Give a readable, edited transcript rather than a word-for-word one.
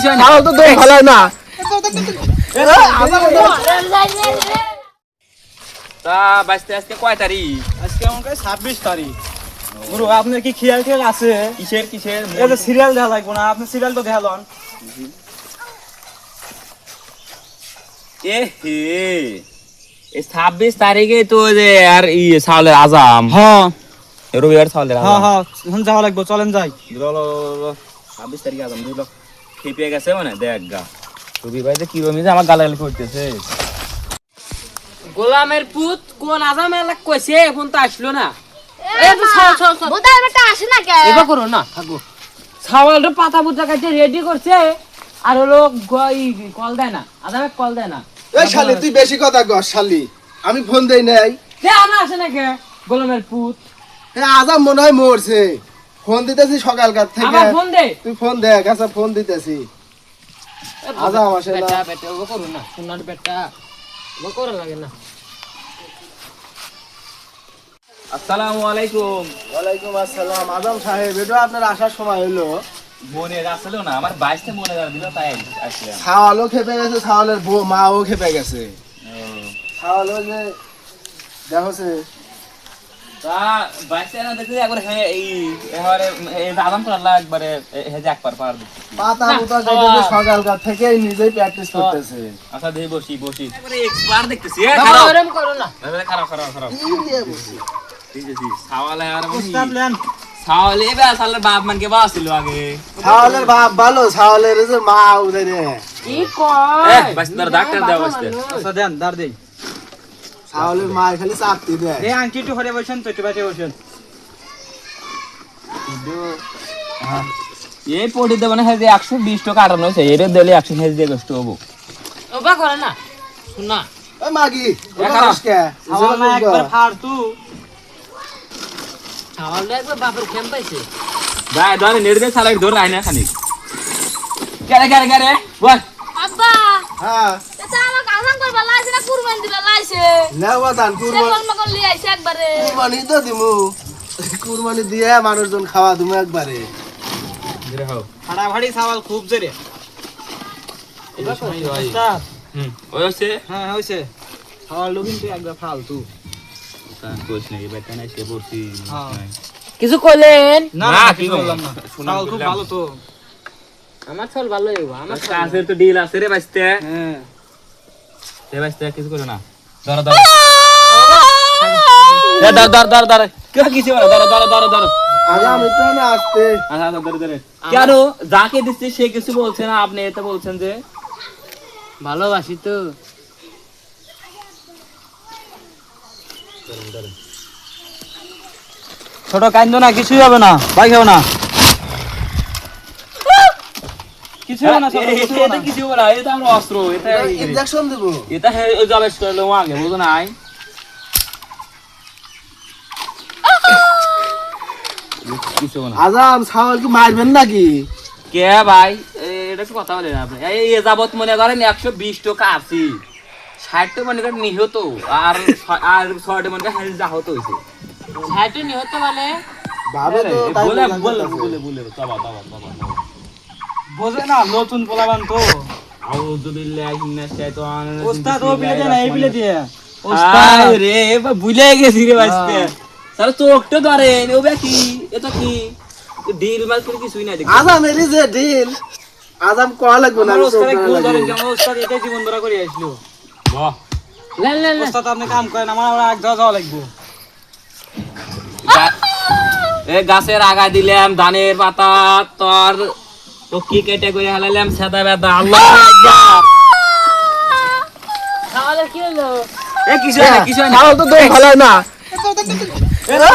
ছাগল তো দম ভালো না। তা বাঁচতে আজকে কয় তারিখ? আজকে আমার কাছে 26 তারিখ। গুরু আপনার কি খেয়াল খেয়াল আছে? কিসের কিসের? এই যে সিরিয়াল দেখা লাগবে না, আপনি সিরিয়াল তো দেখালন। এ হে, এই 26 তারিখে তো যে আর সালের আজাম। হ্যাঁ রবিবার সালের হ্যাঁ আজাম। হ্যাঁ, এখন যাওয়া লাগবে, চলেন যাই। 26 তারিখে আজাম দিল। খেপে গেছে মানে দেখ গা। রবিবার যে কি রমি যে আমার গালাগালি করতেছে। গোলামের পুত কোন আজাম এলাক কইছে এখন তো আসলো না। বোধহয় বেটা আসে না কে? এবার করো না থাকো। ছাওয়ালটা পাতা পুতা কাটে রেডি করছে আর হলো কল দেয় না, আজামে কল দেয় না। এই শালি তুই বেশি কথা কস শালি, আমি ফোন দেই নাই। কে আনা আসে না কে? গোলামের পুত এ আজাম মনে হয় মরছে, ফোন দিতেছি সকালকার থেকে। আবার ফোন দে। তুই ফোন দেখ, আচ্ছা ফোন দিতেছি। আজাম আসে না। বেটা বেটা ও করো না, সোনার বেটা ও করো লাগে না। আসসালামু আলাইকুম। ওয়ালাইকুম আসসালাম। আজাম সাহেব, এটা আপনার আসার সময় হলো। মনে আসলো না, আমার বাইশটা মনে দিল তাই আসলাম। ছাওয়ালও খেপে গেছে, ছাওয়ালের মাও খেপে গেছে। ছাওয়ালও যে দেখছে তা বাইশটা না দেখে একবার হ্যাঁ এবারে আজাম করলা একবারে হেজে একবার পার দিচ্ছি। পাতা পুতা কেটে সকালকার থেকেই নিজেই প্র্যাকটিস করতেছে। আচ্ছা দেই বসি বসি। একবারে একবার দেখতেছি। গরম করো না। খারাপ খারাপ খারাপ। কি দিয়ে বসি? ঠিক আছে। সাওয়ালে আর উস্তাদ লেন। সাওয়ালে এবার সালের বাপ মানকে বাসছিল আগে। ছাওয়ালের বাপ ভালো, ছাওয়ালের যে মা উদে রে। কি কয়? বাস তার ডাক্তার দাও বাসতে। আচ্ছা দেন, দাঁড় দেই। ছাওয়ালের মা খালি চাপতি দেয়। এই আংটি একটু হরে বসেন তো, একটু বাঁচে বসেন। এই পড়ি দেব না হেজে 120 টাকা কাটানো হইছে। এর দিলে 100 হেজে কষ্ট হবো। ওবা করে না। শোনা। ওই মাগি, এখানে। ছাওয়াল না একবার ফার তু। ছাওয়ালটা একবার বাপের খেম পাইছে। ভাই ধরে নেড়ে সালাই ধরে আইনা খানি। কেরে কেরে কেরে বল। আব্বা, হ্যাঁ এটা আমার আজান করবা লাইছে না কুরবানি দিবা লাইছে? নেওয়া দান সেবল মগল লি আইছে একবারে। কুরবানি তো দিমু, কুরবানি দিয়ে মানুষজন খাওয়া দিমু একবারে। ধরে হও। ফাড়াফাড়ি ছাওয়াল খুব জোরে। উস্তাদ, ওই হচ্ছে হ্যাঁ হইছে। ছাওয়াল কিন্তু একবার ফালতু। তা কোচ নাই বেটা নাই সে বলছি। হ্যাঁ। কিছু কইলেন? না না, না, কি কিছু বললাম না। শোনা ছাওয়াল খুব বললাম। ভালো তো। আমার চল ভালো হইবো। আমার চল কাছে তো ডিল আছে রে বাসতে। হ্যাঁ। রে বাসতে কিছু করো না। ধরো ধরো। এ ধর ধর। কেউ কিছু না ধরো। আজাম এটা না আসতে। আচ্ছা ধরে ধরে। কেন যাকে দিচ্ছে সে কিছু বলছে না, আপনি এটা বলছেন যে ভালোবাসি তো। ছোট কাইন্দ না, কিছুই হবে না, বাইক হবে না, কিছু হবে না, ছোট কিছু হবে এটা না। কিছু বলা এটা আমরা অস্ত্র এটা ইনজেকশন দিব। এটা যাবে করলো আগে বুঝো নাই। কিছু না আজাম ছাওয়াল কি মারবেন নাকি? কে ভাই এটা কি কথা বলেন আপনি? এই যাবত মনে করেন 120 টাকা আছি, 60 টাকা মনে করেন নিহত আর 6 টাকা মনে করেন যা হতো হইছে। সাইটে নিহত মানে ভাবে তো তাই বলে বলে বাবা বোঝে না, নতুন পোলাবান তো। আউযু বিল্লাহি মিনাশ শাইতানির উস্তাদ ও বিলে দেন, এই বিলে দিয়ে। উস্তাদ রে ভুলে গেছি রে বাসতে। তাহলে চোখটা ধরে ওবে কি এটা কি ডিল মাল করে কিছুই নাই দেখি। আজাম এরি যে ডিল, আজাম কোয়া লাগবে না। আমার উস্তাদে গুণ ধরেন যে আমার উস্তাদ এটাই জীবন ধরা করে আসলো। বাহ লে উস্তাদ আপনি কাম করেন, আমার আবার এক যাওয়া লাগবে। এ গাছের আগা দিলাম ধানের পাতা তোর তো কি কেটে করে হালাইলাম সাদা বেদা। আল্লাহু আকবার। ছাওয়ালের কি হলো? এ কিছু না ছাওয়াল তো দম ভালো না। রে